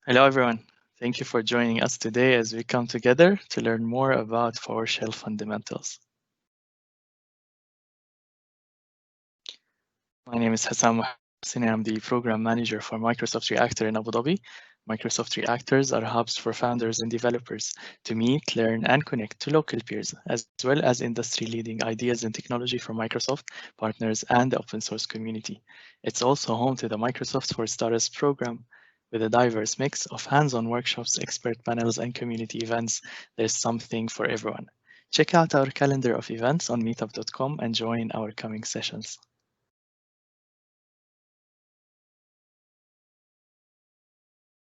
Hello, everyone. Thank you for joining us today as we come together to learn more about PowerShell Fundamentals. My name is Hassan Mohsin. I'm the Program Manager for Microsoft Reactor in Abu Dhabi. Microsoft Reactors are hubs for founders and developers to meet, learn, and connect to local peers, as well as industry-leading ideas and technology from Microsoft, partners, and the open source community. It's also home to the Microsoft for Startups program. With a diverse mix of hands-on workshops, expert panels, and community events, there's something for everyone. Check out our calendar of events on meetup.com and join our coming sessions.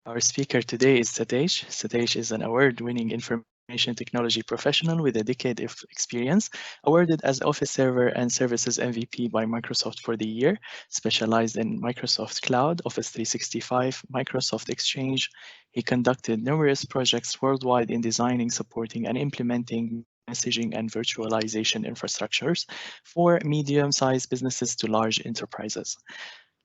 Our speaker today is Sathesh. Sathesh is an award-winning information technology professional with a decade of experience, awarded as Office Server and Services MVP by Microsoft for the year, specialized in Microsoft Cloud, Office 365, Microsoft Exchange. He conducted numerous projects worldwide in designing, supporting, and implementing messaging and virtualization infrastructures for medium-sized businesses to large enterprises.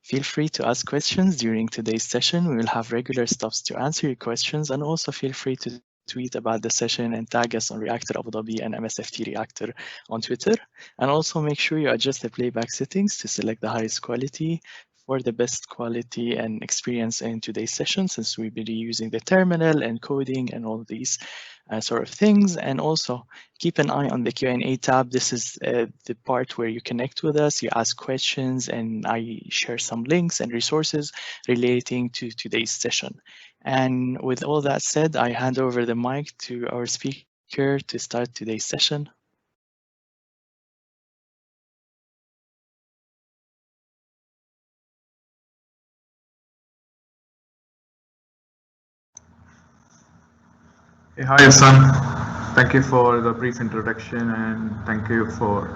Feel free to ask questions during today's session. We will have regular stops to answer your questions, and also feel free to tweet about the session and tag us on Reactor Abu Dhabi and MSFT Reactor on Twitter. And also make sure you adjust the playback settings to select the highest quality for the best quality and experience in today's session, since we'll be using the terminal and coding and all these sort of things. And also keep an eye on the Q&A tab. This is the part where you connect with us, you ask questions, and I share some links and resources relating to today's session. And with all that said, I hand over the mic to our speaker to start today's session. Hey, hi, Hassan. Thank you for the brief introduction and thank you for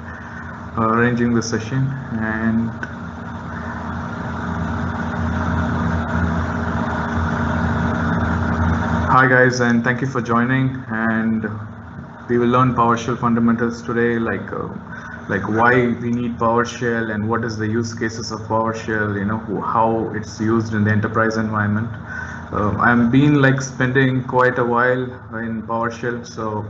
arranging the session. And hi, guys, and thank you for joining. And we will learn PowerShell fundamentals today, like why we need PowerShell and what is the use cases of PowerShell. You know how it's used in the enterprise environment. I'm been like spending quite a while in PowerShell, so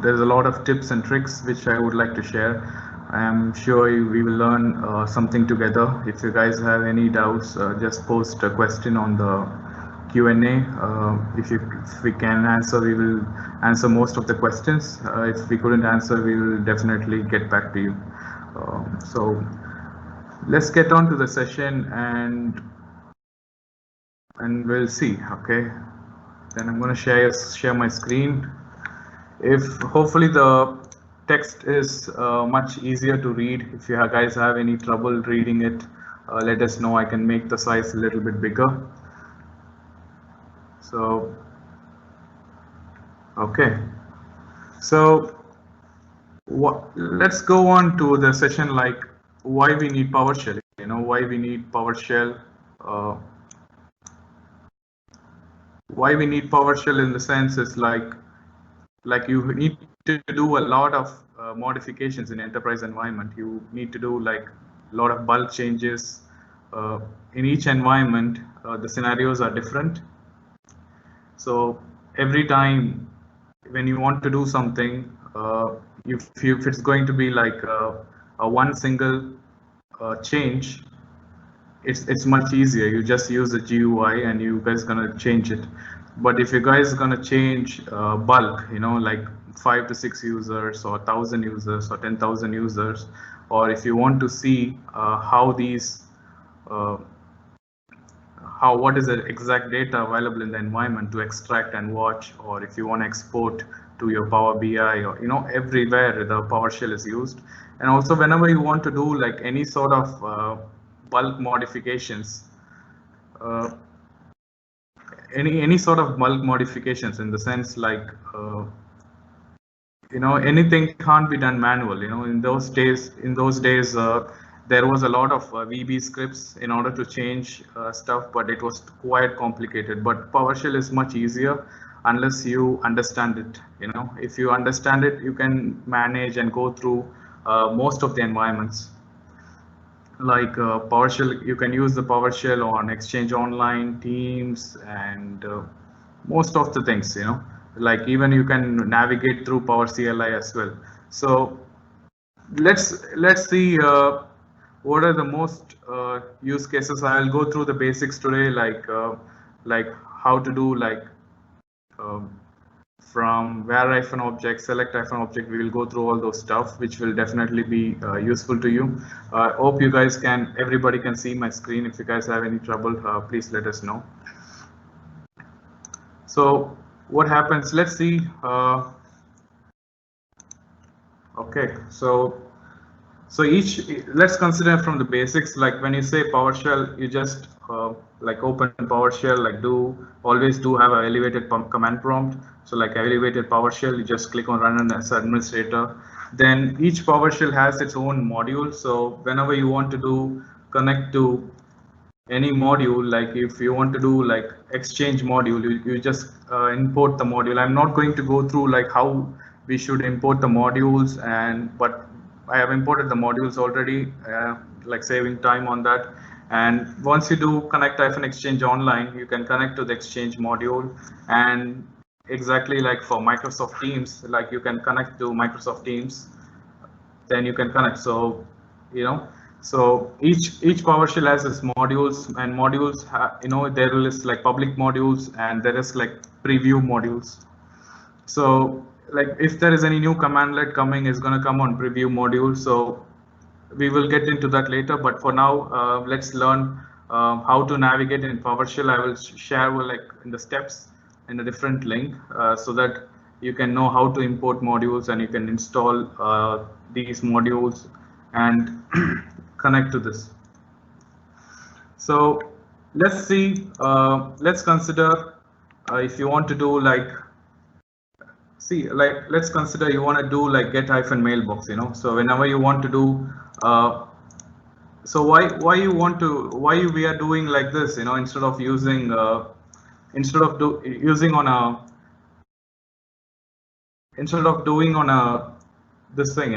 there's a lot of tips and tricks which I would like to share. I'm sure we will learn something together. If you guys have any doubts, just post a question on the Q&A. If we can answer, we will answer most of the questions. If we couldn't answer, we will definitely get back to you. So let's get on to the session and we'll see. Okay, then I'm going to share my screen. If hopefully the text is much easier to read. If you guys have any trouble reading it, let us know. I can make the size a little bit bigger. So okay, so let's go on to the session, like why we need PowerShell. You know, why we need PowerShell. Why we need PowerShell in the sense is like you need to do a lot of modifications in enterprise environment. You need to do like a lot of bulk changes. In each environment, the scenarios are different. So every time when you want to do something, if it's going to be like a one single change, it's much easier. You just use the GUI and you guys gonna change it. But if you guys gonna change bulk, you know, like 5 to 6 users or 1,000 users or 10,000 users, or if you want to see how these what is the exact data available in the environment to extract and watch, or if you want to export to your Power BI, or you know, everywhere the PowerShell is used. And also whenever you want to do like any sort of bulk modifications, any sort of bulk modifications, in the sense like you know, anything can't be done manual. You know, in those days there was a lot of VB scripts in order to change stuff, but it was quite complicated. But PowerShell is much easier unless you understand it. You know, if you understand it, you can manage and go through most of the environments. like PowerShell. You can use the PowerShell on Exchange Online, Teams, and most of the things, like even you can navigate through PowerCLI as well. So let's see what are the most use cases. I'll go through the basics today, like how to do um, from where object, select object. We will go through all those stuff, which will definitely be useful to you. Hope you guys can, everybody can see my screen. If you guys have any trouble, please let us know. So what happens? Let's see. Okay, so let's consider from the basics. Like when you say PowerShell, you just like open PowerShell, like always do have an elevated command prompt. So like elevated PowerShell, you just click on run as administrator. Then each PowerShell has its own module. So whenever you want to connect to any module, like if you want to do like exchange module, you just import the module. I'm not going to go through like how we should import the modules, but I have imported the modules already, like saving time on that. And once you do connect-exchange online, you can connect to the exchange module, and exactly like for Microsoft Teams, like you can connect to Microsoft Teams, then you can connect. So so each PowerShell has its modules, and modules there is like public modules and there is like preview modules. So like if there is any new commandlet coming, is going to come on preview module. So we will get into that later, but for now let's learn how to navigate in PowerShell. I will share like in the steps in a different link so that you can know how to import modules, and you can install these modules and connect to this. So let's see, let's consider if you want to do like, let's consider you want to do like get-mailbox, so whenever you want to do so why we are doing like this, instead of using doing on a this thing,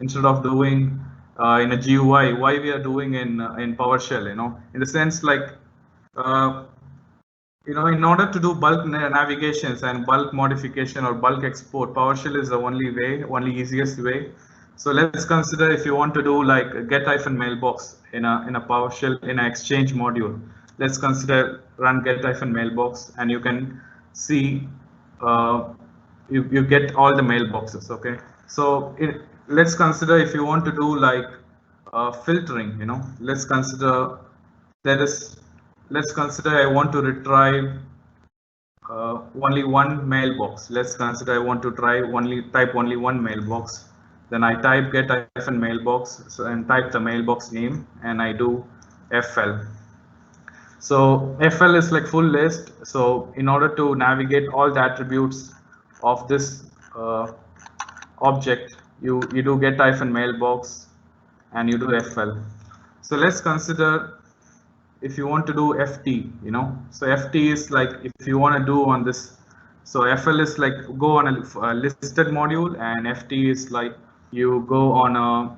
instead of doing in a GUI, why we are doing in PowerShell, in the sense like in order to do bulk navigations and bulk modification or bulk export, PowerShell is the only easiest way. So let's consider if you want to do like get-mailbox in a PowerShell in an exchange module. Let's consider run get-mailbox, and you can see you get all the mailboxes. Okay, so let's consider if you want to do like filtering. Let's consider let's consider I want to retrieve only one mailbox. Let's consider I want to type only one mailbox. Then I type get-mailbox and type the mailbox name, and I do FL. So FL is like full list. So in order to navigate all the attributes of this object, you do get-mailbox and you do FL. So let's consider if you want to do FT, so FT is like if you want to do on this. So FL is like go on a listed module, and FT is like you go on a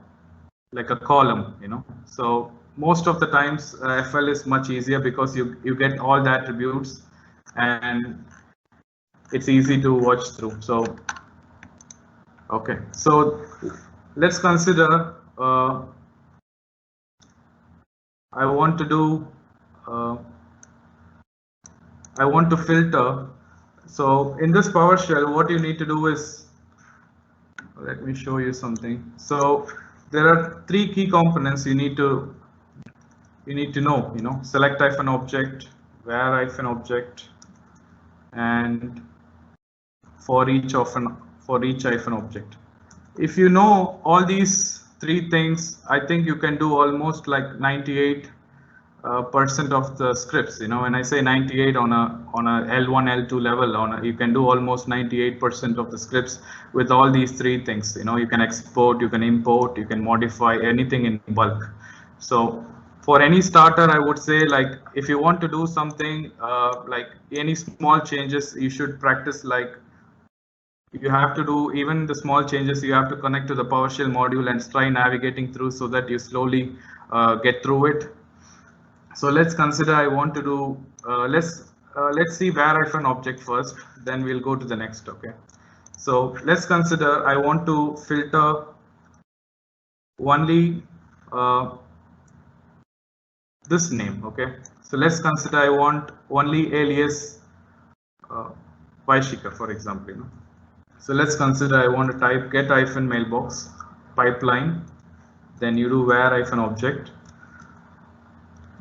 column, So most of the times FL is much easier because you get all the attributes and it's easy to watch through. So okay, so let's consider I want to do I want to filter. So in this PowerShell, what you need to do is, let me show you something. So there are three key components you need to know. Select-object, where-object, and for each object. If you know all these three things, I think you can do almost like 98% of the scripts. When I say 98 on a L1 L2 level, you can do almost 98% of the scripts with all these three things. You can export, you can import, you can modify anything in bulk. So for any starter, I would say, like if you want to do something like any small changes, you should practice. Like you have to do even the small changes, you have to connect to the PowerShell module and try navigating through, so that you slowly get through it. So let's consider I want to do, let's see where-object first, then we'll go to the next, okay? So let's consider I want to filter only this name, okay? So let's consider I want only alias Vaishika, for example, So let's consider I want to type get-mailbox pipeline, then you do where-object,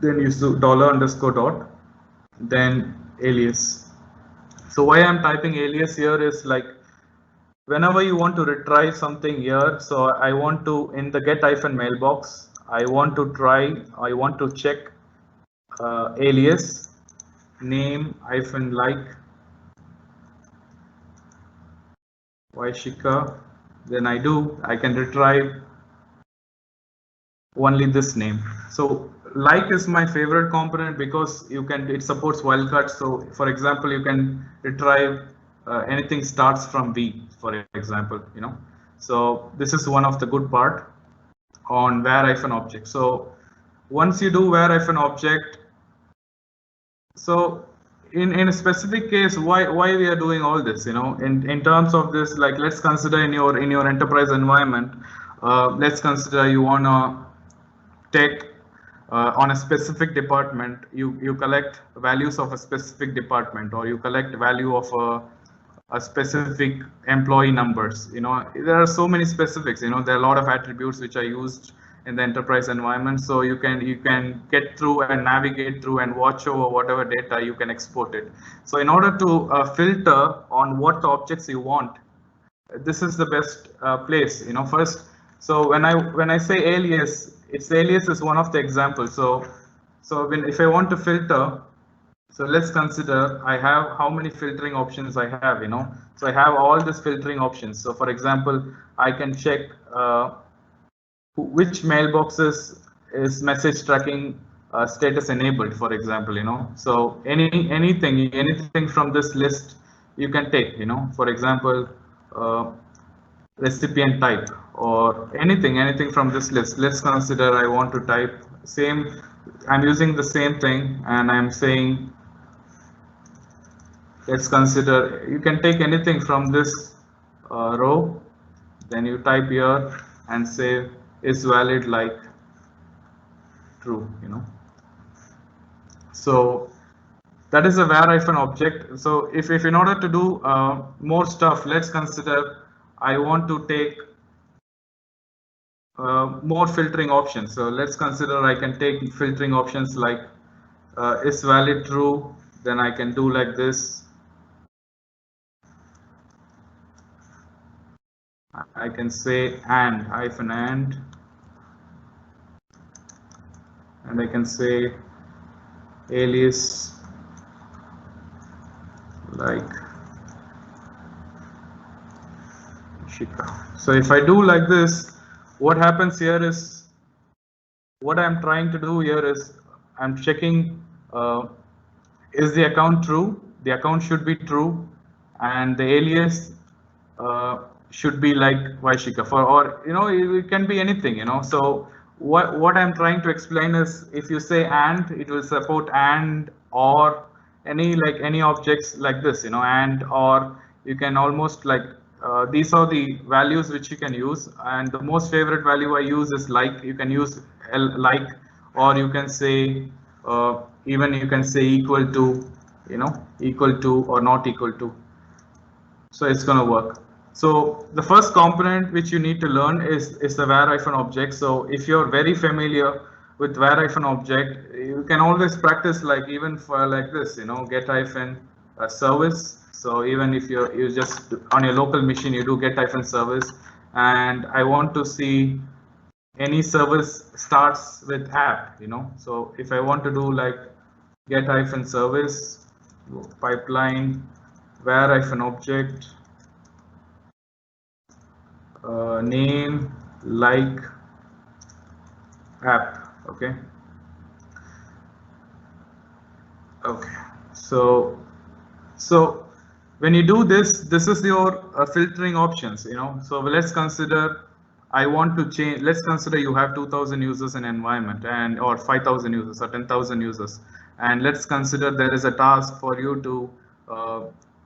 then you do $_dot, then alias. So why I'm typing alias here is like whenever you want to retrieve something here, so I want to, in the get-mailbox, I want to check alias name -like Vaishika, then I can retrieve only this name. So like is my favorite component because it supports wildcards. So for example, you can retrieve anything starts from V, for example, So this is one of the good part on where-object. So once you do where-object, so in a specific case, why we are doing all this, in terms of this, like let's consider in your enterprise environment, let's consider you want to take on a specific department, you collect values of a specific department, or you collect value of a specific employee numbers. There are so many specifics. There are a lot of attributes which are used in the enterprise environment. So you can get through and navigate through and watch over whatever data, you can export it. So in order to filter on what objects you want, this is the best place. First, so when I say alias, alias is one of the examples. So if I want to filter, so let's consider I have how many filtering options I have. So I have all these filtering options. So for example, I can check which mailboxes is message tracking status enabled, for example. So anything from this list you can take. For example, recipient type or anything from this list. Let's consider I want to type same. I'm using the same thing and I'm saying, let's consider you can take anything from this row, then you type here and say is valid like true. So that is a where-object. So if in order to do more stuff, let's consider I want to take more filtering options. So let's consider I can take filtering options like is valid true, then I can do like this. I can say and I can say alias like Shika. So if I do like this, what happens here is, what I'm trying to do here is I'm checking is the account true? The account should be true, and the alias should be like Vaishika, or it can be anything. So what I'm trying to explain is, if you say and, it will support and or any objects like this, and or you can almost like these are the values which you can use, and the most favorite value I use is like. You can use like, or you can say even you can say equal to, equal to or not equal to. So it's going to work. So the first component which you need to learn is the where-object. So if you're very familiar with where-object, you can always practice, like even for like this, get-service. So even if you just on your local machine, you do get-service, and I want to see any service starts with app. So if I want to do like get-service pipeline where-object name like app. Okay. So when you do this, this is your filtering options. So let's consider I want to change, let's consider you have 2000 users in environment and or 5000 users or 10,000 users. And let's consider there is a task for you to,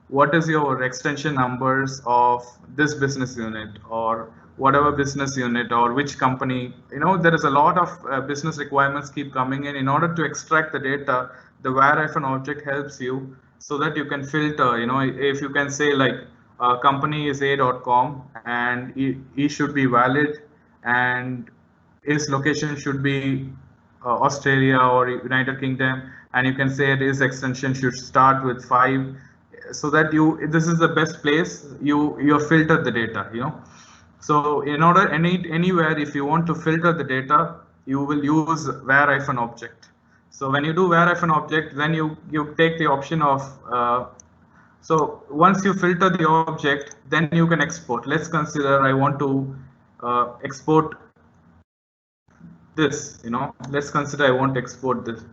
what is your extension numbers of this business unit or whatever business unit or which company, there is a lot of business requirements keep coming in order to extract the data. The where-object helps you so that you can filter, if you can say like company is a.com and he should be valid and his location should be Australia or United Kingdom, and you can say his extension should start with 5, so that this is the best place you have filtered the data, So in order anywhere if you want to filter the data, you will use where-object. So when you do where-object, then you take the option of so once you filter the object, then you can export. Let's consider I want to export this, let's consider I want to export this.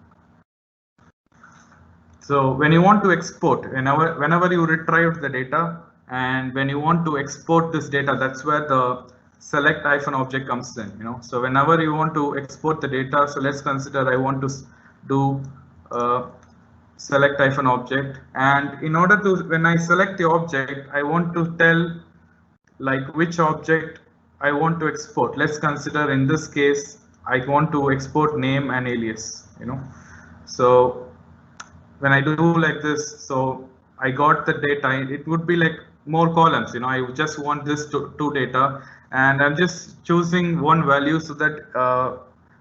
So when you want to export, whenever you retrieve the data and when you want to export this data, that's where the select-object comes in, So whenever you want to export the data, so let's consider I want to do select-object, and in order to, when I select the object, I want to tell like which object I want to export. Let's consider in this case I want to export name and alias, So when I do like this, so I got the data, it would be like more columns, I just want this two data, and I'm just choosing one value so that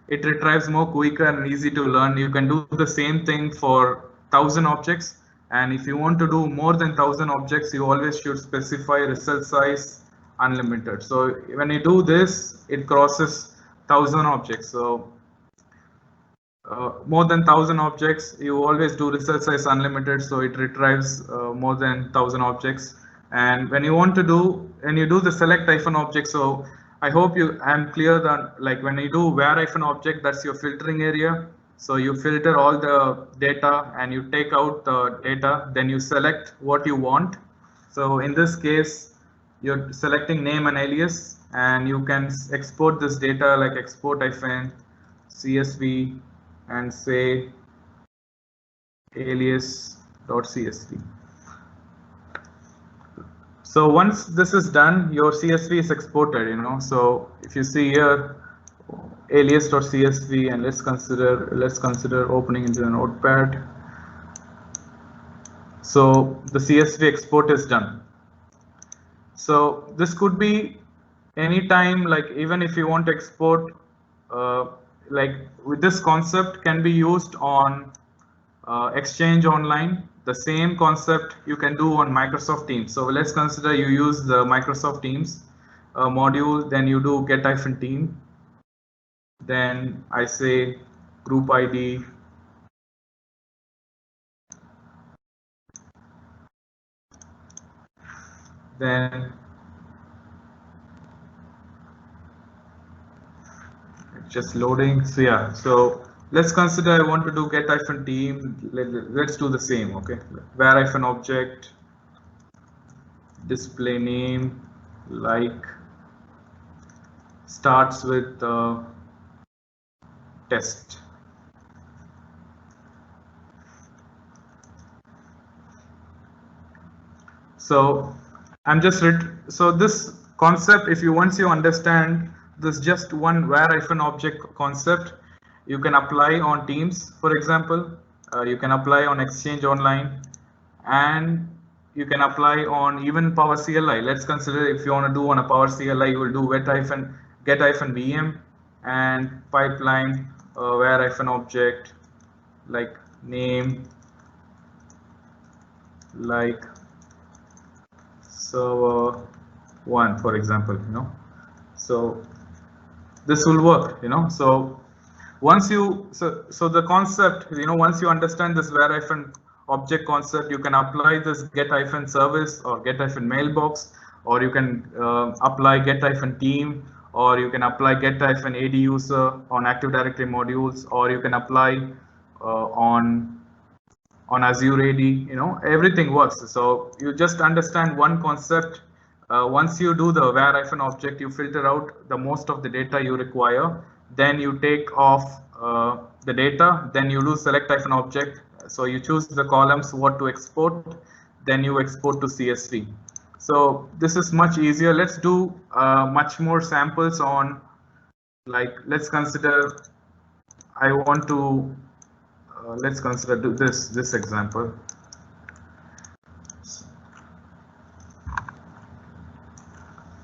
it retrieves more quicker and easy to learn. You can do the same thing for 1000 objects, and if you want to do more than 1000 objects, you always should specify result size unlimited. So when you do this, it crosses 1000 objects. So more than 1000 objects, you always do result size unlimited, so it retrieves more than 1000 objects. And when you want to do, and you do the select-object, so I hope I'm clear that like when you do where-object, that's your filtering area. So you filter all the data and you take out the data, then you select what you want. So in this case, you're selecting name and alias, and you can export this data like export-CSV and say alias.csv. So once this is done, your CSV is exported, So if you see here alias.csv, and let's consider opening into a notepad. So the CSV export is done. So this could be anytime, like even if you want to export, like with this concept can be used on Exchange Online. The same concept you can do on Microsoft Teams. So let's consider you use the Microsoft Teams module, then you do get-team. Then I say group ID. Then it's just loading. So yeah, so let's consider I want to do get-team. Let's do the same, okay? Where-object, display name, like starts with test. So I'm just so this concept, if you once you understand this just one where-object concept, you can apply on Teams, for example. You can apply on Exchange Online, and you can apply on even PowerCLI. Let's consider if you want to do on a PowerCLI, you will do get-VM and pipeline where-object like name, like server 1, for example, So this will work, So once you so the concept, once you understand this where-object concept, you can apply this get-service or get-mailbox, or you can apply get-team, or you can apply get-AD user on Active Directory modules, or you can apply on Azure AD. Everything works. So you just understand one concept, once you do the var-object, you filter out the most of the data you require. Then you take off the data. Then you do select-object. So you choose the columns what to export. Then you export to CSV. So this is much easier. Let's do much more samples on, like, let's consider I want to let's consider this example.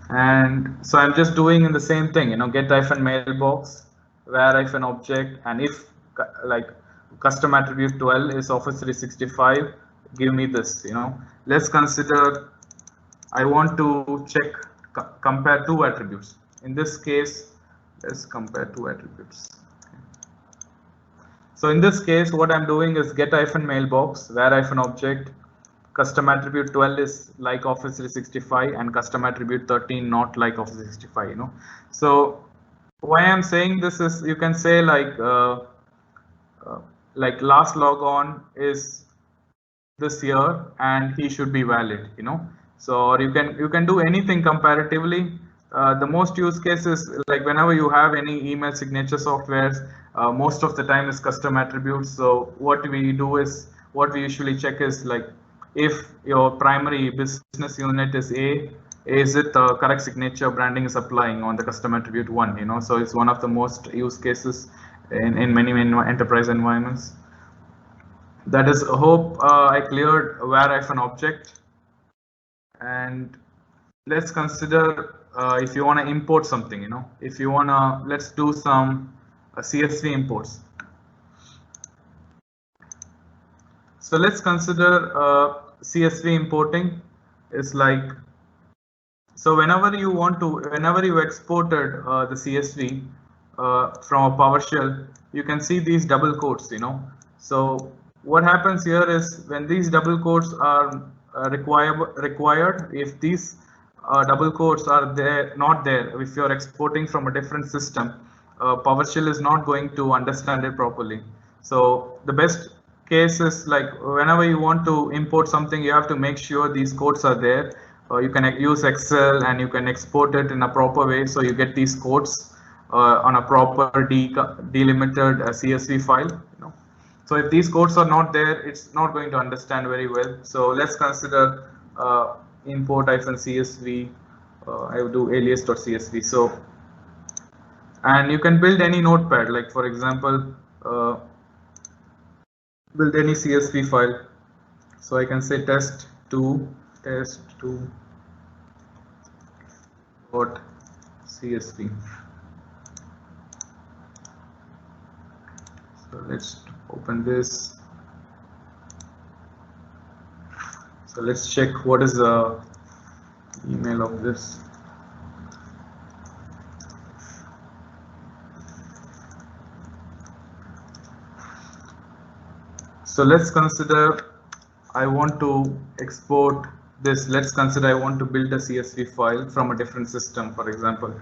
And so I'm just doing in the same thing, get-mailbox, var-object, and if like custom attribute 12 is Office 365, give me this, Let's consider I want to check, compare two attributes. In this case, let's compare two attributes. So in this case, what I'm doing is get-mailbox, var-object, custom attribute 12 is like Office 365 and custom attribute 13 not like Office 365, So why I'm saying this is, you can say like last log on is this year and he should be valid, So or you can do anything comparatively. The most use cases, like whenever you have any email signature softwares, most of the time is custom attributes. So what we do is, what we usually check is like, if your primary business unit is A, is it the correct signature branding is applying on the custom attribute 1, So it's one of the most use cases in many enterprise environments. That is, hope I cleared var-object. And let's consider if you want to import something, if you want to, let's do some CSV imports. So let's consider CSV importing is like, so whenever you exported the CSV from a PowerShell, you can see these double quotes, So what happens here is, when these double quotes are required, if these double quotes are not there, if you're exporting from a different system, PowerShell is not going to understand it properly. So the best case is, like, whenever you want to import something, you have to make sure these codes are there. You can use Excel and you can export it in a proper way, so you get these codes on a proper delimited CSV file. So if these codes are not there, it's not going to understand very well. So let's consider import-csv. I will do alias.csv. So, and you can build any notepad, like for example, build any CSV file. So I can say test2 dot CSV. So let's open this. So let's check what is the email of this. So let's consider I want to export this. Let's consider I want to build a CSV file from a different system, for example.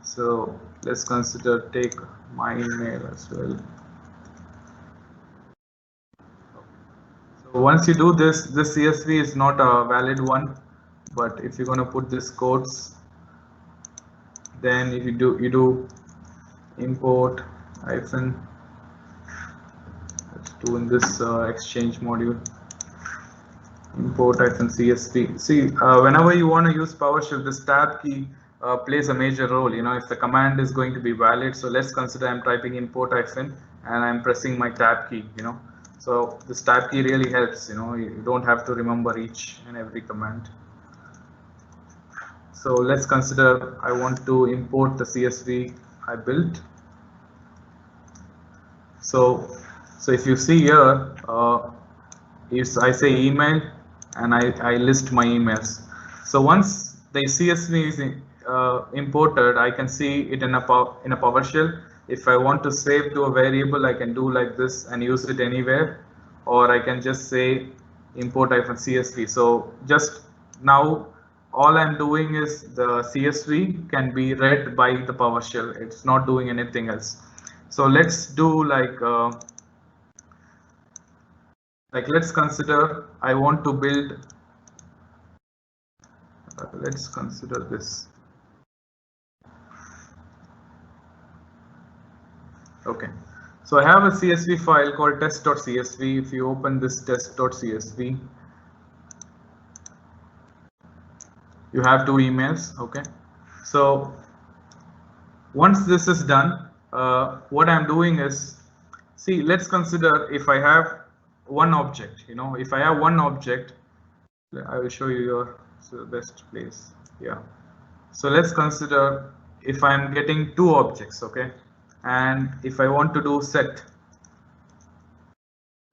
So let's consider take my email as well. So once you do this, this CSV is not a valid one, but if you're going to put this quotes, then if you do import hyphen, let's do in this exchange module, import -csv. See, whenever you want to use PowerShell, this tab key plays a major role. If the command is going to be valid. So let's consider I'm typing import and I'm pressing my tab key. So this tab key really helps. You don't have to remember each and every command. So let's consider I want to import the CSV I built. So if you see here, if I say email and I list my emails. So once the CSV is imported, I can see it in a PowerShell. If I want to save to a variable, I can do like this and use it anywhere, or I can just say import -csv. So just now, all I'm doing is the CSV can be read by the PowerShell. It's not doing anything else. So let's do like let's consider I want to build let's consider this. Okay, so I have a CSV file called test.csv. If you open this test.csv, you have two emails. Okay, so once this is done, what I'm doing is, see, let's consider if I have one object, if I have one object, I will show you your best place. Yeah. So let's consider if I'm getting two objects, okay, and if I want to do set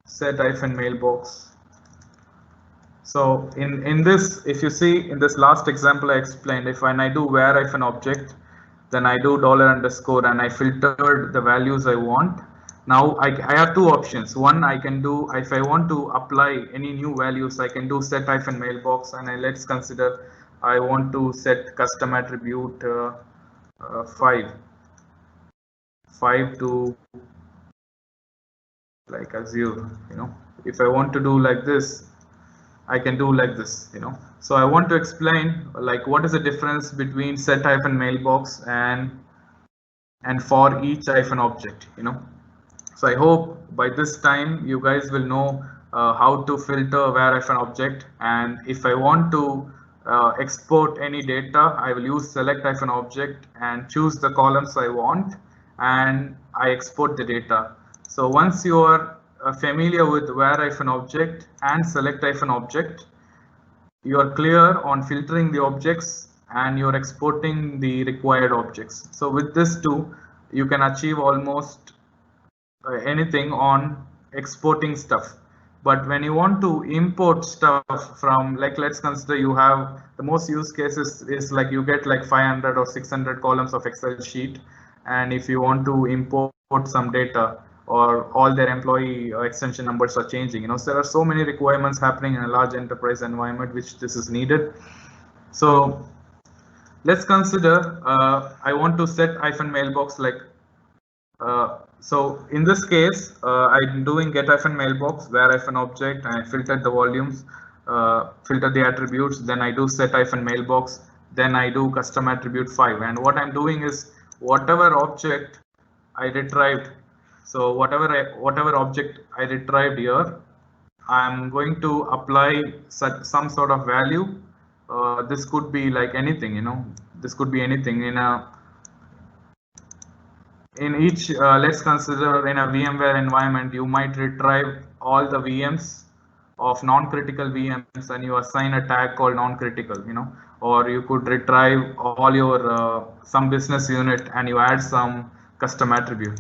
-mailbox. So in this, if you see in this last example I explained, if when I do where-object, then I do $_ and I filtered the values I want. Now I have two options. One, I can do, if I want to apply any new values, I can do set-mailbox, and let's consider I want to set custom attribute 5 to like Azure. If I want to do like this, I can do like this. So I want to explain like what is the difference between set-mailbox and for each -object. So I hope by this time you guys will know how to filter where-object, and if I want to export any data, I will use select-object and choose the columns I want, and I export the data. So once you are familiar with where-object and select-object, you are clear on filtering the objects and you're exporting the required objects. So with this too, you can achieve almost anything on exporting stuff. But when you want to import stuff from, like, let's consider you have the most use cases is like you get like 500 or 600 columns of Excel sheet, and if you want to import some data, or all their employee extension numbers are changing, so there are so many requirements happening in a large enterprise environment which this is needed. So let's consider I want to set -mailbox like so in this case, I'm doing get -mailbox where-object, and I filtered the volumes, filter the attributes, then I do set -mailbox, then I do custom attribute 5, and what I'm doing is whatever object I retrieved, so whatever object I retrieved here, I'm going to apply some sort of value. This could be like anything, this could be anything in each, let's consider in a VMware environment, you might retrieve all the VMs of non-critical VMs and you assign a tag called non-critical, or you could retrieve all your some business unit and you add some custom attribute,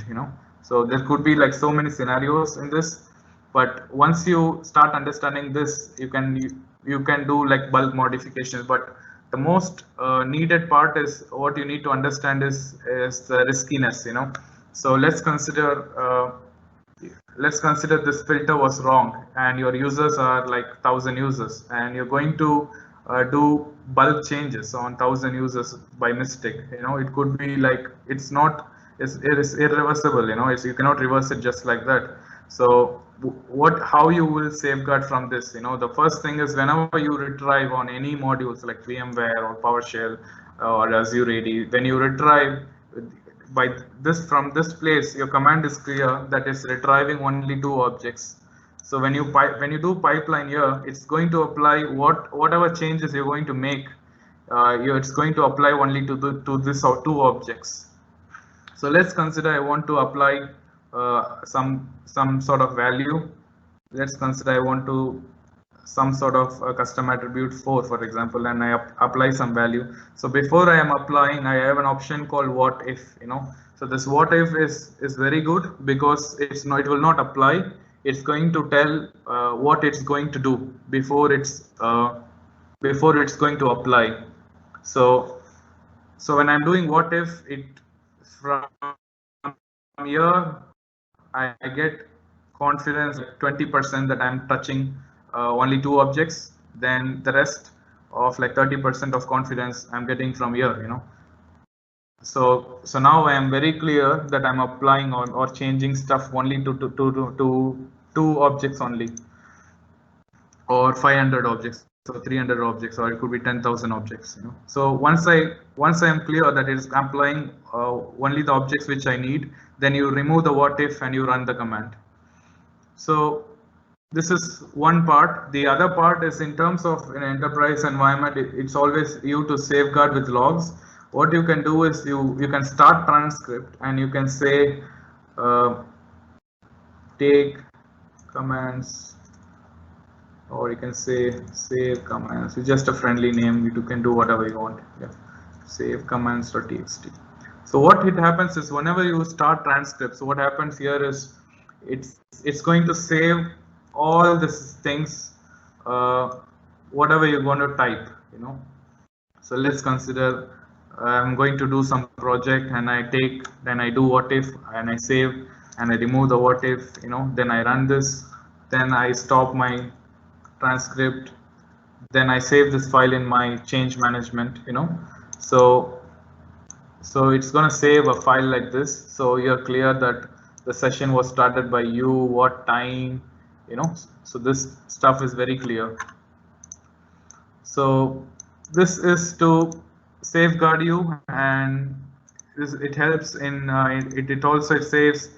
So there could be like so many scenarios in this, but once you start understanding this, you can do like bulk modifications. But the most needed part is what you need to understand is the riskiness, So let's consider this filter was wrong and your users are like 1,000 users, and you're going to do bulk changes on 1,000 users by mistake. It could be like it is irreversible. You cannot reverse it just like that. So how you will safeguard from this? The first thing is whenever you retrieve on any modules like VMware or PowerShell or Azure AD, when you retrieve from this place, your command is clear that it's retrieving only 2 objects. So when you do pipeline here, it's going to apply whatever changes you're going to make. It's going to apply only to this or 2 objects. So let's consider I want to apply some sort of value. Let's consider I want to some sort of custom attribute 4, for example, and I apply some value. So before I am applying, I have an option called what if. So this what if is very good because it will not apply. It's going to tell what it's going to do before it's going to apply. So when I'm doing what if, it from here I get confidence 20% that I'm touching only 2 objects, then the rest of like 30% of confidence I'm getting from here, So now I am very clear that I'm applying or changing stuff only to 2 objects only, or 500 objects. or 300 objects, or it could be 10,000 objects. So once I am clear that it is applying only the objects which I need, then you remove the what if and you run the command. So this is one part. The other part is in terms of an enterprise environment, it's always you to safeguard with logs. What you can do is you can start transcript and you can say take commands, or you can say save commands. It's just a friendly name. You can do whatever you want. Yeah. Save commands.txt. So what it happens is whenever you start transcripts, what happens here is it's going to save all these things, whatever you're going to type. So let's consider I'm going to do some project and then I do what if and I save and I remove the what if, then I run this, then I stop my transcript, then I save this file in my change management, so it's going to save a file like this. So you're clear that the session was started by you, what time, so this stuff is very clear. So this is to safeguard you, and it helps in it also saves,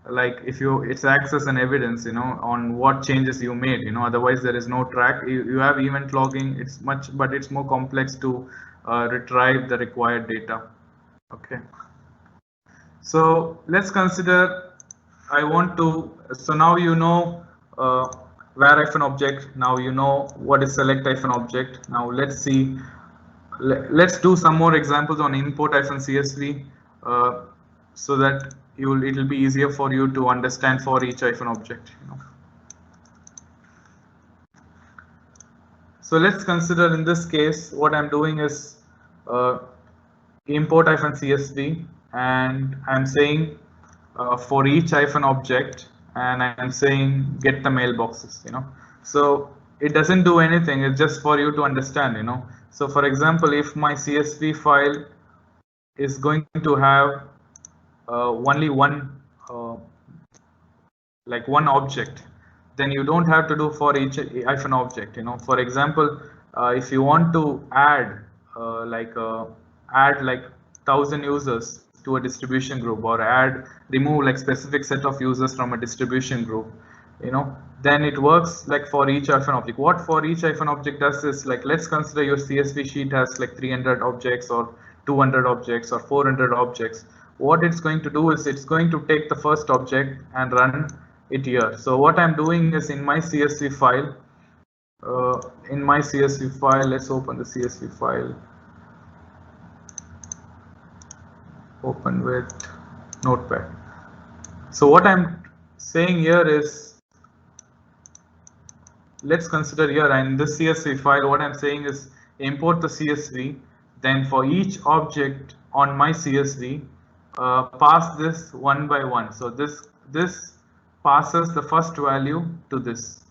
like if it's access and evidence on what changes you made. Otherwise there is no track. You have event logging, but it's more complex to retrieve the required data. Okay, so let's consider so now where object. Now what is select object. Now let's see. Let's do some more examples on import-csv so that it'll be easier for you to understand for each object. So let's consider in this case what I'm doing is import-csv, and I'm saying for each object, and I'm saying get the mailboxes. So it doesn't do anything. It's just for you to understand. So for example, if my CSV file is going to have only one one object, then you don't have to do for each object. For example, if you want to add add 1,000 users to a distribution group, or remove specific set of users from a distribution group, then it works for each object. What for each object does is let's consider your CSV sheet has 300 objects or 200 objects or 400 objects. What it's going to do is it's going to take the first object and run it here. So what I'm doing is in my CSV file, let's open the CSV file. Open with Notepad. So what I'm saying here is, let's consider here in this CSV file, what I'm saying is import the CSV, then for each object on my CSV, pass this one by one. So this passes the first value to this.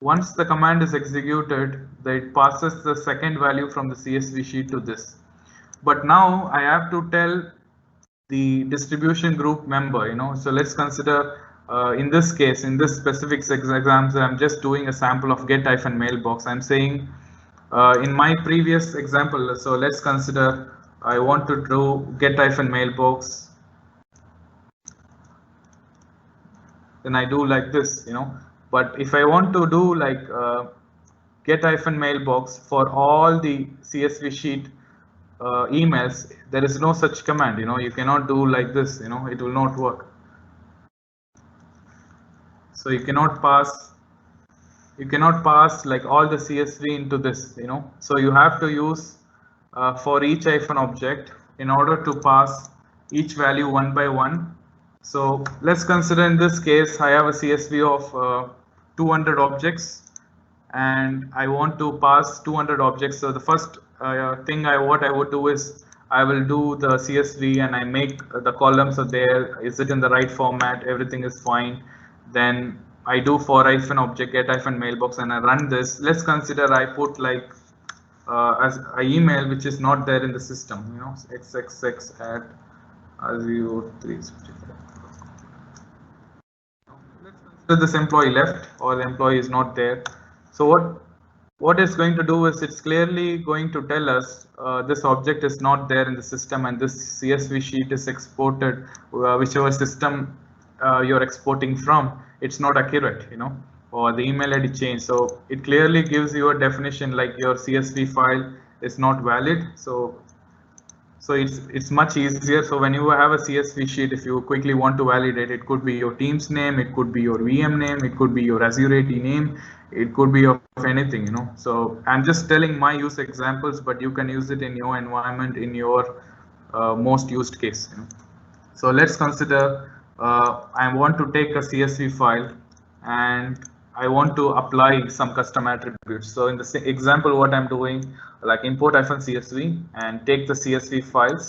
Once the command is executed, it passes the second value from the CSV sheet to this. But now I have to tell the distribution group member, so let's consider in this case, in this specific example, I'm just doing a sample of get-mailbox. I'm saying in my previous example, so let's consider I want to do get-mailbox, then I do like this, but if I want to do get-mailbox for all the CSV sheet emails, there is no such command. You cannot do like this. It will not work. So you cannot pass all the CSV into this. So you have to use for each object in order to pass each value one by one. So let's consider in this case I have a CSV of 200 objects and I want to pass 200 objects. So the first thing what I would do is I will do the CSV and I make the columns are there. Is it in the right format? Everything is fine. Then I do for -object get-mailbox and I run this. Let's consider I put as an email which is not there in the system. xxx at Azure 365. Let's consider this employee left or the employee is not there. So what it's going to do is it's clearly going to tell us this object is not there in the system and this CSV sheet is exported, whichever system you're exporting from, it's not accurate, or the email ID changed. So it clearly gives you a definition like your CSV file is not valid. So it's much easier. So when you have a CSV sheet, if you quickly want to validate, it could be your team's name, it could be your VM name, it could be your Azure AD name, it could be of anything, So I'm just telling my use examples, but you can use it in your environment, in your most used case. So let's consider I want to take a CSV file and I want to apply some custom attributes. So in the example, what I'm doing, like import -csv and take the CSV files.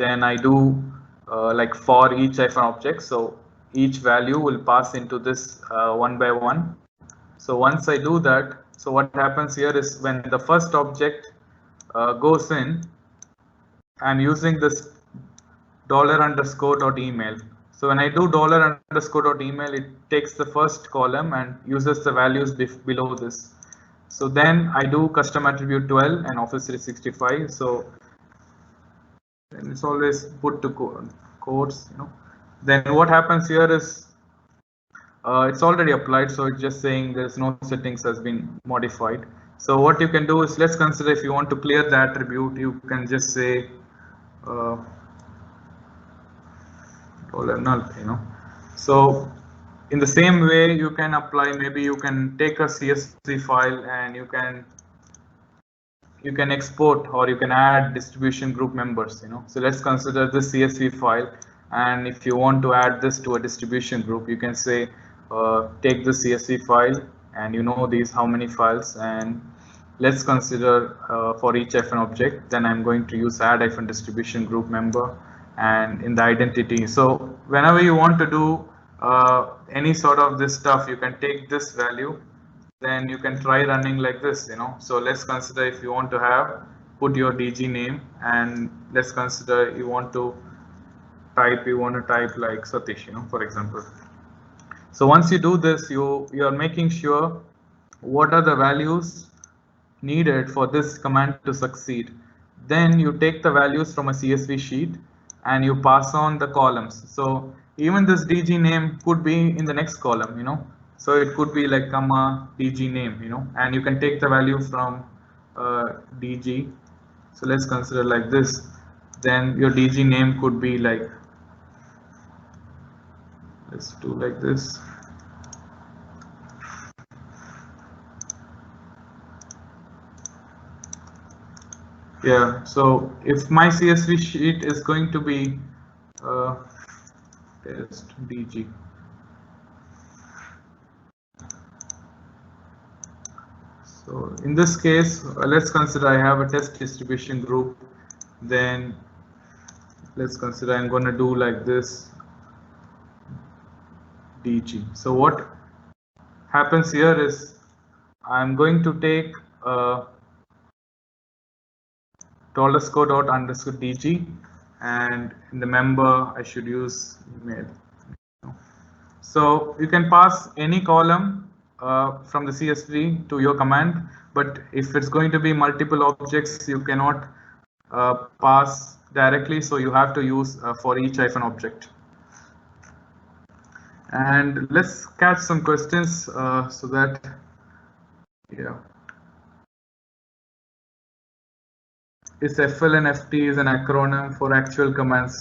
Then I do like for each -object. So each value will pass into this one by one. So once I do that, so what happens here is when the first object goes in, I'm using this $_.email. So when I do $_.email, it takes the first column and uses the values below this. So then I do custom attribute 12 and Office 365. So then it's always put to quotes, Then what happens here is it's already applied. So it's just saying there's no settings has been modified. So what you can do is, let's consider if you want to clear the attribute, you can just say null, So in the same way, you can apply, maybe you can take a CSV file and you can export or you can add distribution group members, So let's consider this CSV file, and if you want to add this to a distribution group, you can say take the CSV file and these how many files, and let's consider for each -object, then I'm going to use add -distribution group member and in the identity. So whenever you want to do any sort of this stuff, you can take this value, then you can try running like this, So let's consider if you want to put your DG name, and let's consider you want to type like Satish, for example. So once you do this, you are making sure what are the values needed for this command to succeed. Then you take the values from a CSV sheet and you pass on the columns. So even this DG name could be in the next column, So it could be like comma DG name, and you can take the value from DG. So let's consider like this. Then your DG name could be like, let's do like this. Yeah, so if my CSV sheet is going to be test DG. So in this case, let's consider I have a test distribution group. Then let's consider I'm going to do like this DG. So what happens here is I'm going to take $_._DG, and in the member I should use email. So you can pass any column from the CSV to your command, but if it's going to be multiple objects, you cannot pass directly, so you have to use for each -object. And let's catch some questions so that, yeah. Is FL and FT is an acronym for actual commands.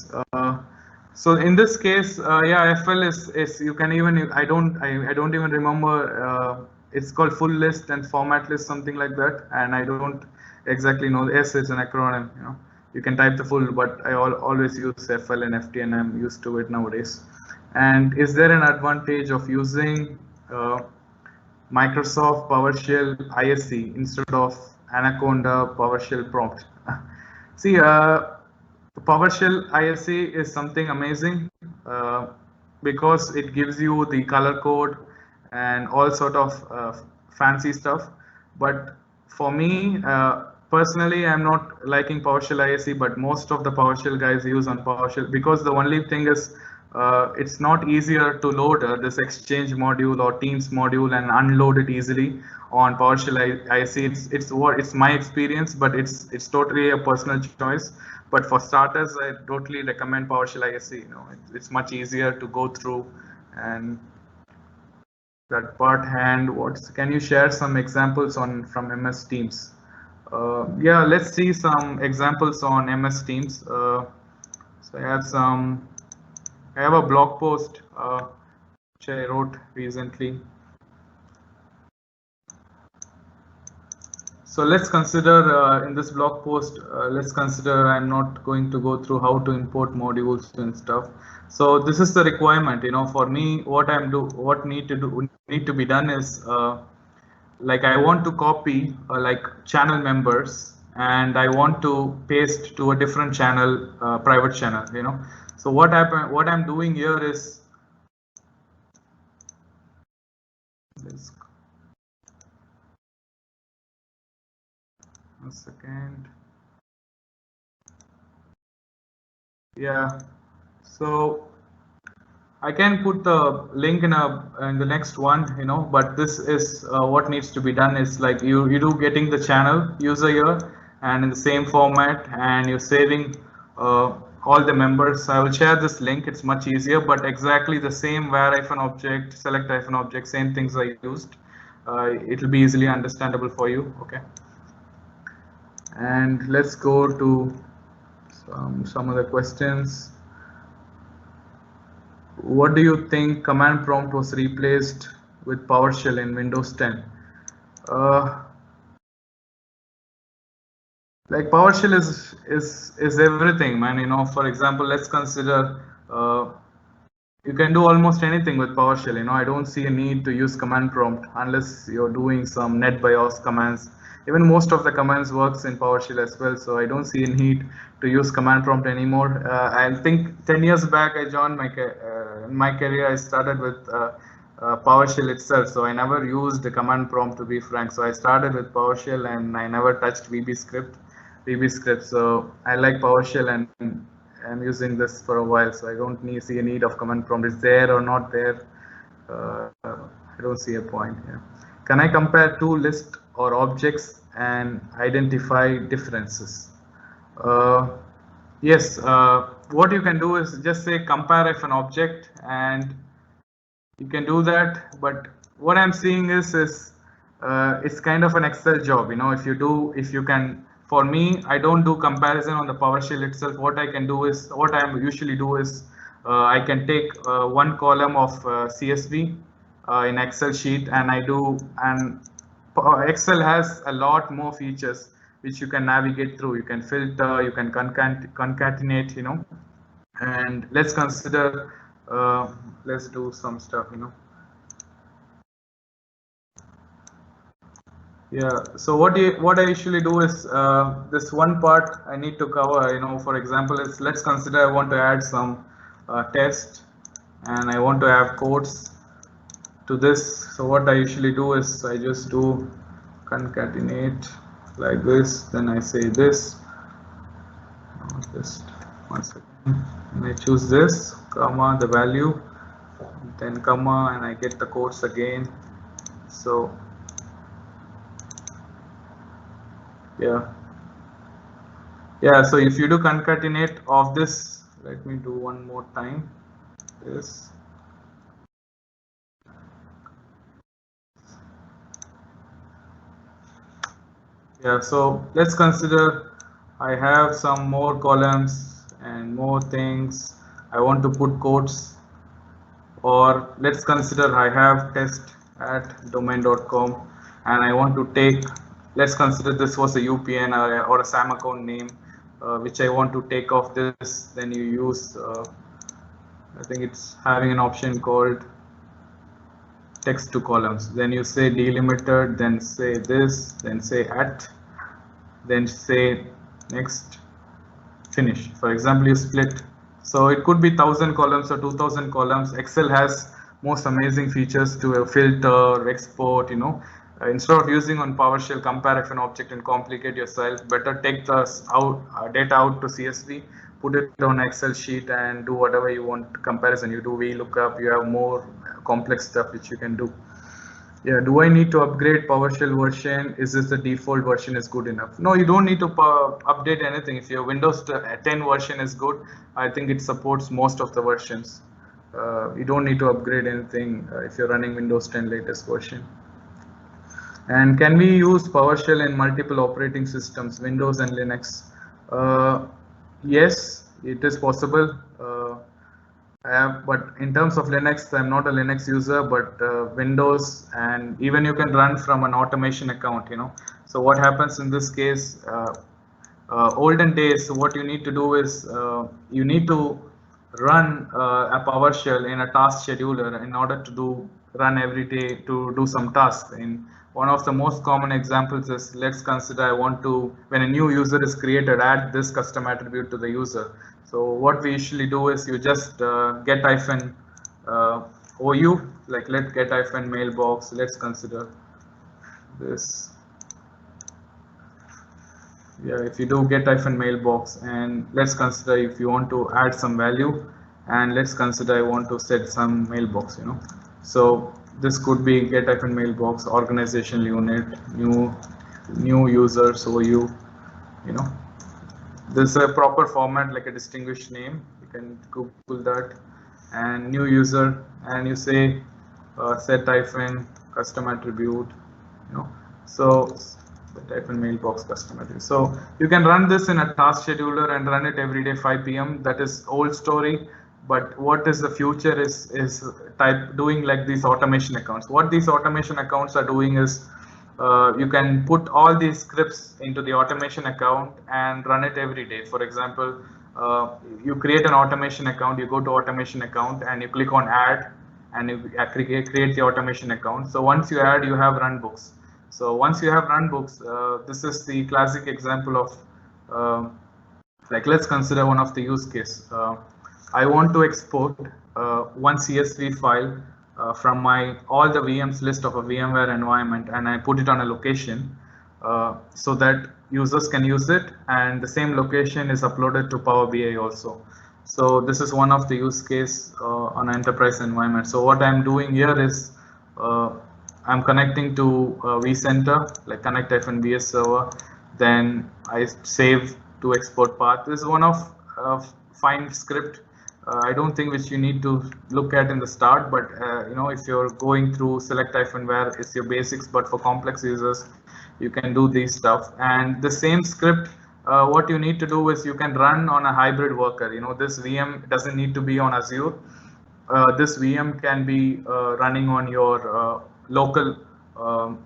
So in this case, yeah, FL is you can even I don't even remember. It's called full list and format list, something like that, and I don't exactly know. Yes, it's an acronym. You can type the full, but I always use FL and FT, and I'm used to it nowadays. And is there an advantage of using Microsoft PowerShell ISE instead of Anaconda PowerShell prompt? See, PowerShell ISE is something amazing because it gives you the color code and all sort of fancy stuff. But for me, personally, I'm not liking PowerShell ISE, but most of the PowerShell guys use on PowerShell because the only thing is it's not easier to load this Exchange module or Teams module and unload it easily on PowerShell. I see it's my experience, but it's totally a personal choice. But for starters, I totally recommend PowerShell ISC. It's much easier to go through and that part. And can you share some examples on from MS Teams? Yeah, let's see some examples on MS Teams. So I have a blog post which I wrote recently. So let's consider in this blog post, let's consider, I'm not going to go through how to import modules and stuff. So this is the requirement, for me, what need to be done is like I want to copy like channel members and I want to paste to a different channel, private channel, So what I'm doing here is, let's a second. Yeah, so I can put the link in the next one, but this is what needs to be done is like you do getting the channel user here and in the same format, and you're saving all the members. I will share this link, it's much easier, but exactly the same var-object, select-object, same things I used. It'll be easily understandable for you. Okay, and let's go to some other questions. What do you think command prompt was replaced with PowerShell in Windows 10? Like PowerShell is everything, man. For example, let's consider you can do almost anything with PowerShell. I don't see a need to use command prompt unless you're doing some netBIOS commands. Even most of the commands works in PowerShell as well, so I don't see a need to use command prompt anymore. I think 10 years back I joined my career. I started with PowerShell itself, so I never used the command prompt, to be frank. So I started with PowerShell and I never touched VB script. So I like PowerShell and I'm using this for a while, so I don't see a need of command prompt. Is there or not there? I don't see a point here. Can I compare two lists or objects and identify differences? Yes. What you can do is just say compare if an object, and you can do that. But what I'm seeing is it's kind of an Excel job. If you can. For me, I don't do comparison on the PowerShell itself. What I usually do is I can take one column of CSV in Excel sheet, and Excel has a lot more features which you can navigate through. You can filter, you can concatenate, and let's consider, let's do some stuff, Yeah, so what I usually do is this one part I need to cover, for example, let's consider I want to add some test and I want to have quotes to this. So what I usually do is I just do concatenate like this, then I say this, just 1 second, and I choose this, comma, the value, then comma, and I get the quotes again. So yeah, so if you do concatenate of this, let me do one more time, this. Yeah, so let's consider I have some more columns and more things. I want to put quotes, or let's consider I have test at domain.com and I want to take, let's consider this was a UPN or a SAM account name, which I want to take off this. Then you use, I think it's having an option called text to columns. Then you say delimited, then say this, then say at, then say next, finish. For example, you split. So it could be 1,000 columns or 2,000 columns. Excel has most amazing features to filter, export, instead of using on PowerShell, compare if an object and complicate yourself, better take the data out to CSV, put it on Excel sheet and do whatever you want comparison. You do VLOOKUP, you have more complex stuff which you can do. Yeah, do I need to upgrade PowerShell version? Is this the default version is good enough? No, you don't need to update anything. If your Windows 10 version is good, I think it supports most of the versions. You don't need to upgrade anything if you're running Windows 10 latest version. And can we use PowerShell in multiple operating systems, Windows and Linux? Yes, it is possible. But in terms of Linux, I'm not a Linux user, but Windows, and even you can run from an automation account, So what happens in this case, olden days, what you need to do is you need to run a PowerShell in a task scheduler in order to run every day to do some tasks. In one of the most common examples is, let's consider I want to, when a new user is created, add this custom attribute to the user. So what we usually do is you just get hyphen OU, like let get hyphen mailbox. Let's consider this. Yeah, if you do get hyphen mailbox, and let's consider if you want to add some value, and let's consider I want to set some mailbox, So this could be get hyphen mailbox, organizational unit, new users OU, This is a proper format like a distinguished name. You can Google that, and new user, and you say set hyphen custom attribute, So hyphen mailbox custom attribute. So you can run this in a task scheduler and run it every day 5 p.m. That is old story. But what is the future is doing like these automation accounts. What these automation accounts are doing is you can put all these scripts into the automation account and run it every day. For example, you create an automation account, you go to automation account and you click on add, and you create the automation account. So once you add, you have runbooks. So once you have runbooks, this is the classic example of like let's consider one of the use case. I want to export one CSV file from my all the VMs list of a VMware environment, and I put it on a location so that users can use it, and the same location is uploaded to Power BI also. So this is one of the use case on an enterprise environment. So what I'm doing here is I'm connecting to vCenter, like connect-vs server. Then I save to export path. This is one of fine script. I don't think which you need to look at in the start, but if you're going through select-where it's your basics, but for complex users, you can do these stuff. And the same script, what you need to do is you can run on a hybrid worker. This VM doesn't need to be on Azure. This VM can be running on your local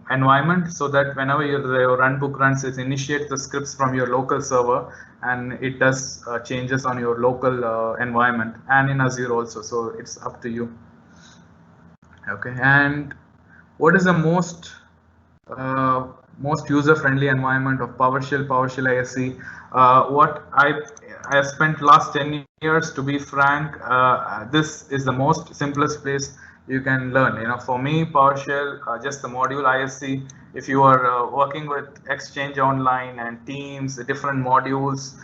environment, so that whenever your runbook runs, it initiates the scripts from your local server, and it does changes on your local environment and in Azure also. So it's up to you. Okay, and what is the most user-friendly environment of PowerShell ISC? What I have spent last 10 years, to be frank, this is the most simplest place you can learn. For me, PowerShell, just the module ISC. If you are working with Exchange Online and Teams, the different modules,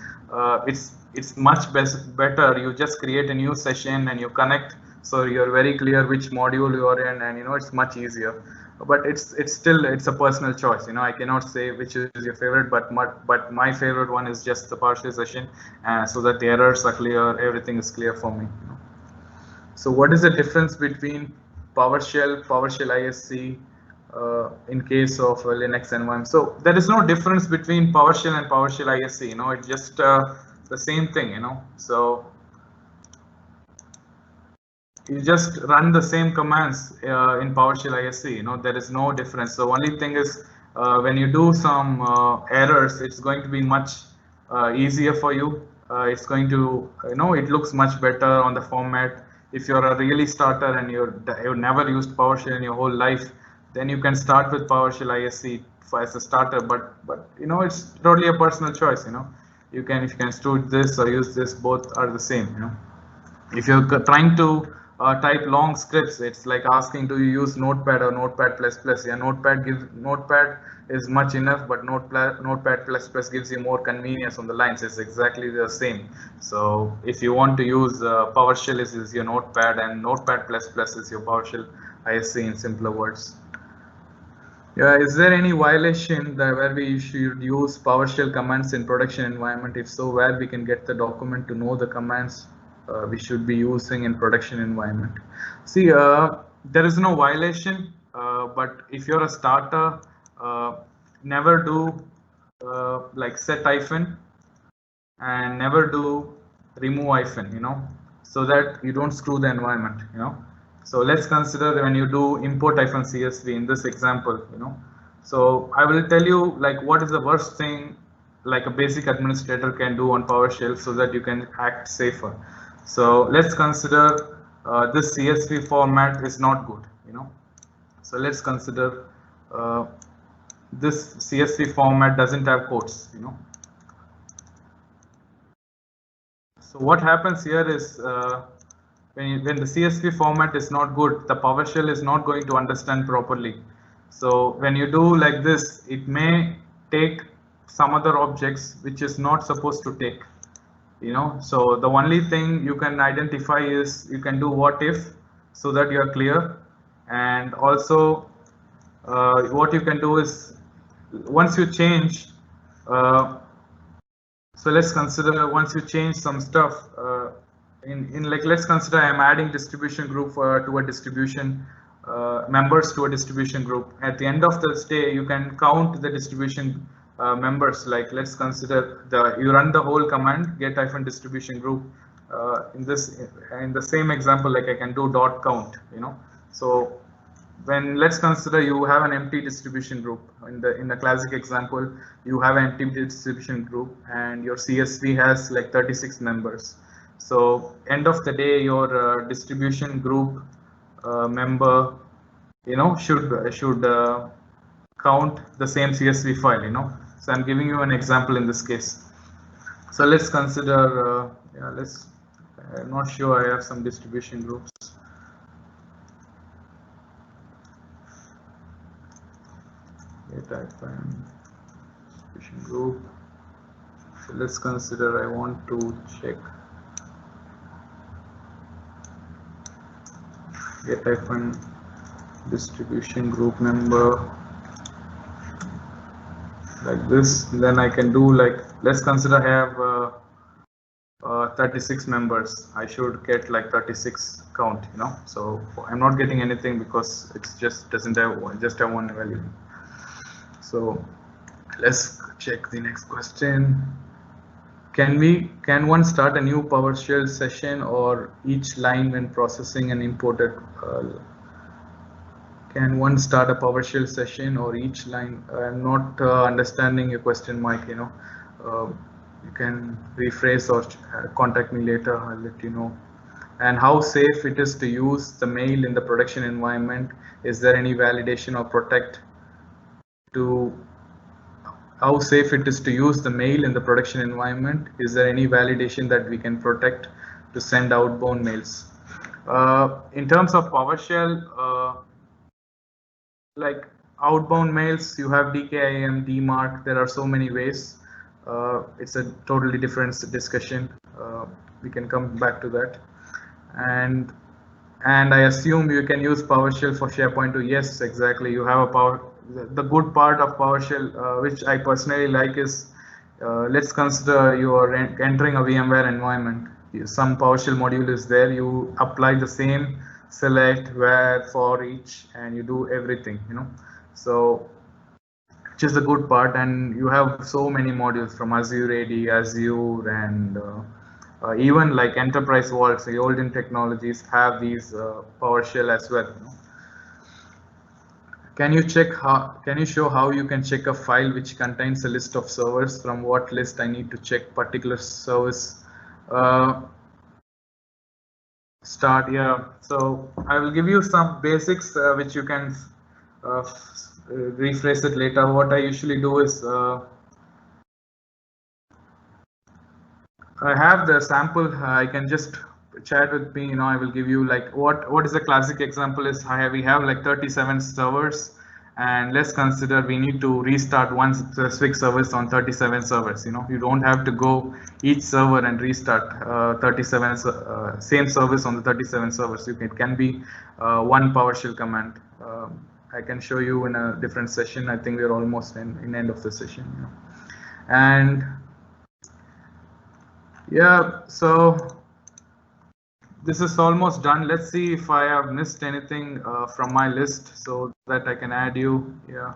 it's much better. You just create a new session and you connect, so you're very clear which module you are in, and it's much easier. But it's still a personal choice. I cannot say which is your favorite, but my favorite one is just the PowerShell session, so that the errors are clear, everything is clear for me. So what is the difference between PowerShell ISC in case of a Linux environment? So there is no difference between PowerShell and PowerShell ISC. It's just the same thing. So you just run the same commands in PowerShell ISC. There is no difference. So only thing is when you do some errors, it's going to be much easier for you. It's going to, it looks much better on the format. If you're a really starter and you've never used PowerShell in your whole life, then you can start with PowerShell ISC as a starter. But it's totally a personal choice. If you can do this or use this, both are the same. If you're trying to type long scripts. It's like asking, do you use Notepad or Notepad++? Yeah, Notepad is much enough, but Notepad++ gives you more convenience on the lines. It's exactly the same. So if you want to use PowerShell is your Notepad, and Notepad++ is your PowerShell ISC in simpler words. Yeah, is there any violation that where we should use PowerShell commands in production environment? If so, where we can get the document to know the commands we should be using in production environment? See, there is no violation, but if you're a starter, never do like set hyphen and never do remove hyphen, so that you don't screw the environment. So let's consider when you do import hyphen CSV in this example. So I will tell you like what is the worst thing like a basic administrator can do on PowerShell so that you can act safer. So let's consider this CSV format is not good. So let's consider this CSV format doesn't have quotes. So what happens here is when the CSV format is not good, the PowerShell is not going to understand properly. So when you do like this, it may take some other objects which is not supposed to take. So the only thing you can identify is you can do what if, so that you are clear. And also what you can do is once you change so let's consider once you change some stuff in like let's consider I'm adding distribution group to a distribution members to a distribution group. At the end of this day, you can count the distribution members. Like let's consider you run the whole command get hyphen distribution group in the same example, like I can do dot count. So when let's consider you have an empty distribution group in the classic example, you have an empty distribution group and your CSV has like 36 members. So end of the day, your distribution group member should count the same CSV file. So I'm giving you an example in this case. So let's consider I'm not sure, I have some distribution groups. Distribution group. So let's consider I want to check get hyphen distribution group member like this. Then I can do like let's consider I have 36 members. I should get like 36 count. So I'm not getting anything because it's just doesn't have just have one value. So let's check the next question. Can one start a new PowerShell session or each line when processing and imported? Can one start a PowerShell session or each line? I'm not understanding your question, Mike. You can rephrase or contact me later. I'll let you know. And how safe it is to use the mail in the production environment? Is there any validation or protect to how safe it is to use the mail in the production environment? Is there any validation that we can protect to send outbound mails? In terms of PowerShell, like outbound mails, you have DKIM, DMARC. There are so many ways. It's a totally different discussion. We can come back to that. And I assume you can use PowerShell for SharePoint too. Yes, exactly. You have a the good part of PowerShell, which I personally like, is let's consider you are entering a VMware environment. Some PowerShell module is there. You apply the same select where for each, and you do everything. So which is the good part, and you have so many modules from Azure AD, Azure, and even like enterprise vaults. The olden technologies have these PowerShell as well. Can you show how you can check a file which contains a list of servers? From what list I need to check particular service? Start. Yeah. So I will give you some basics which you can rephrase it later. What I usually do is I have the sample. I can just chat with me, I will give you like what is a classic example is we have like 37 servers, and let's consider we need to restart one specific service on 37 servers. You don't have to go each server and restart 37 same service on the 37 servers. It can be one PowerShell command. I can show you in a different session. I think we're almost in end of the session. And yeah, so this is almost done. Let's see if I have missed anything from my list so that I can add you. Yeah.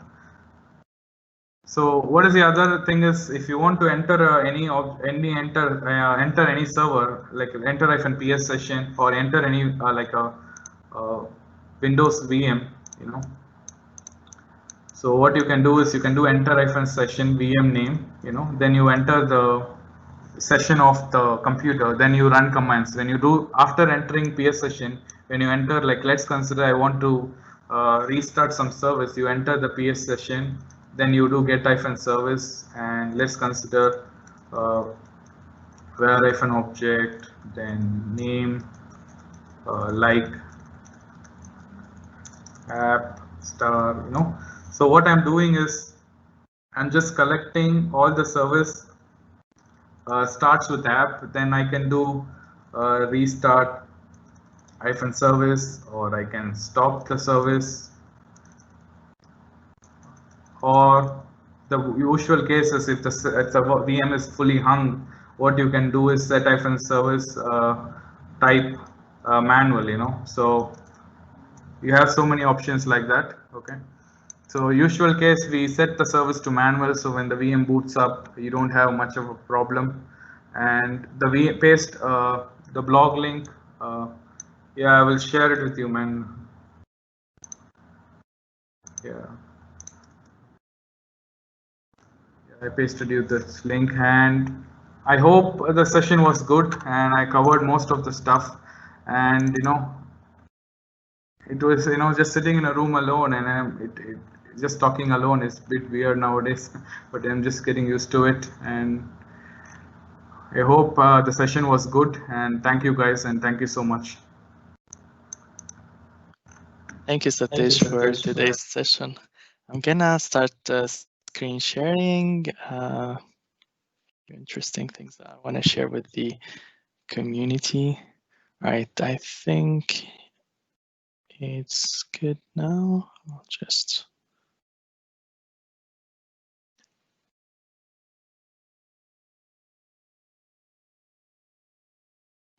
So what is the other thing is, if you want to enter enter any server, like enter -ps session or enter any like a Windows VM, So what you can do is you can do enter -session VM name, then you enter the session of the computer, then you run commands. When you do after entering PS session, when you enter, like let's consider I want to restart some service, you enter the PS session, then you do get -service, and let's consider where -object, then name like app star, So what I'm doing is I'm just collecting all the service starts with app, then I can do restart -service, or I can stop the service, or the usual cases, if the VM is fully hung, what you can do is set -service type manual, so you have so many options like that. Okay, so usual case we set the service to manual, so when the VM boots up you don't have much of a problem. And the paste the blog link, yeah, I will share it with you, man. Yeah, I pasted you this link, and I hope the session was good and I covered most of the stuff. And it was just sitting in a room alone, and just talking alone is a bit weird nowadays, but I'm just getting used to it. And I hope the session was good, and thank you guys, and thank you so much. Thank you, Sathesh, for today's session. I'm gonna start screen sharing. Interesting things that I want to share with the community. All right, I think it's good now. I'll just.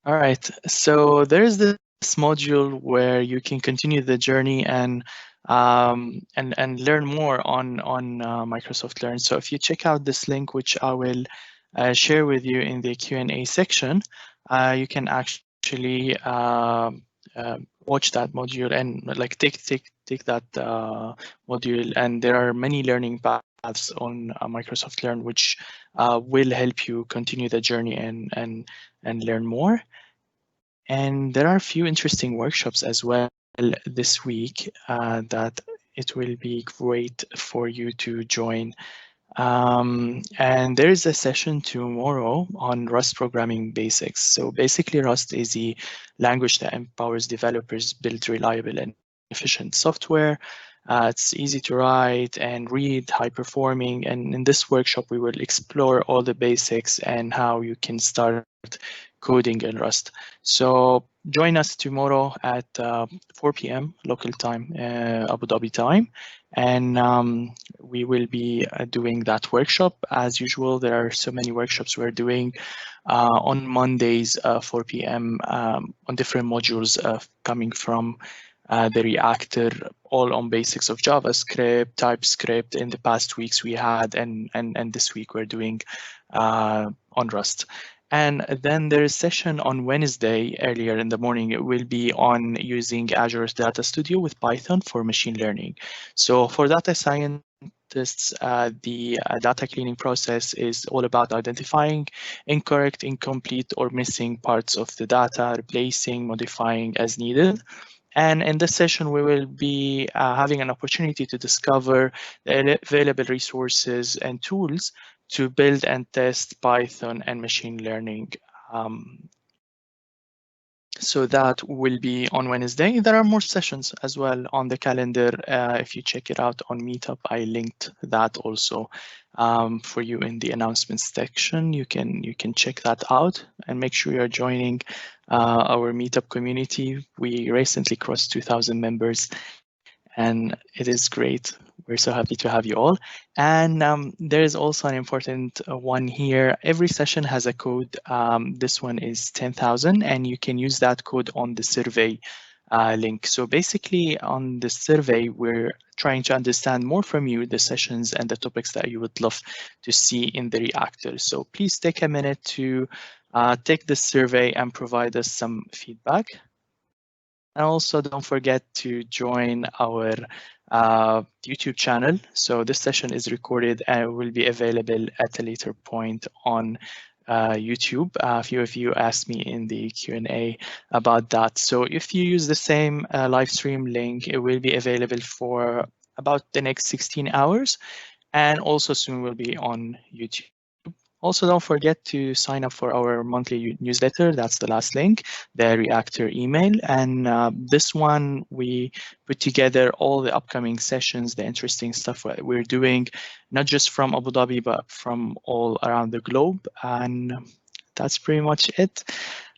All right, so there's this module where you can continue the journey and learn more on Microsoft Learn. So if you check out this link, which I will share with you in the Q&A section, you can actually watch that module and like take that module. And there are many learning paths on Microsoft Learn, which will help you continue the journey and learn more. And there are a few interesting workshops as well this week that it will be great for you to join. And there is a session tomorrow on Rust programming basics. So basically, Rust is the language that empowers developers build reliable and efficient software. It's easy to write and read, high performing. And in this workshop, we will explore all the basics and how you can start coding in Rust. So join us tomorrow at 4 p.m. local time, Abu Dhabi time. And we will be doing that workshop. As usual, there are so many workshops we're doing on Mondays, 4 p.m. On different modules coming from the Reactor, all on basics of JavaScript, TypeScript. In the past weeks we had, and this week we're doing on Rust. And then there is a session on Wednesday earlier in the morning. It will be on using Azure Data Studio with Python for machine learning. So for data scientists, the data cleaning process is all about identifying incorrect, incomplete, or missing parts of the data, replacing, modifying as needed. And in this session, we will be having an opportunity to discover the available resources and tools to build and test Python and machine learning So that will be on Wednesday. There are more sessions as well on the calendar. If you check it out on Meetup, I linked that also for you in the announcements section. You can check that out and make sure you're joining our Meetup community. We recently crossed 2,000 members, and it is great. We're so happy to have you all. And there is also an important one here. Every session has a code. This one is 10,000, and you can use that code on the survey link. So basically on the survey, we're trying to understand more from you, the sessions and the topics that you would love to see in the reactor. So please take a minute to take the survey and provide us some feedback. And also don't forget to join our YouTube channel. So this session is recorded and will be available at a later point on YouTube. A few of you asked me in the Q&A about that. So if you use the same live stream link, it will be available for about the next 16 hours, and also soon will be on YouTube. Also, don't forget to sign up for our monthly newsletter. That's the last link, the Reactor email. And this one, we put together all the upcoming sessions, the interesting stuff that we're doing, not just from Abu Dhabi, but from all around the globe. And that's pretty much it.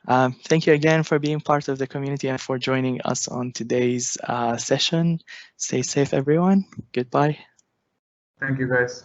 Thank you again for being part of the community and for joining us on today's session. Stay safe, everyone. Goodbye. Thank you, guys.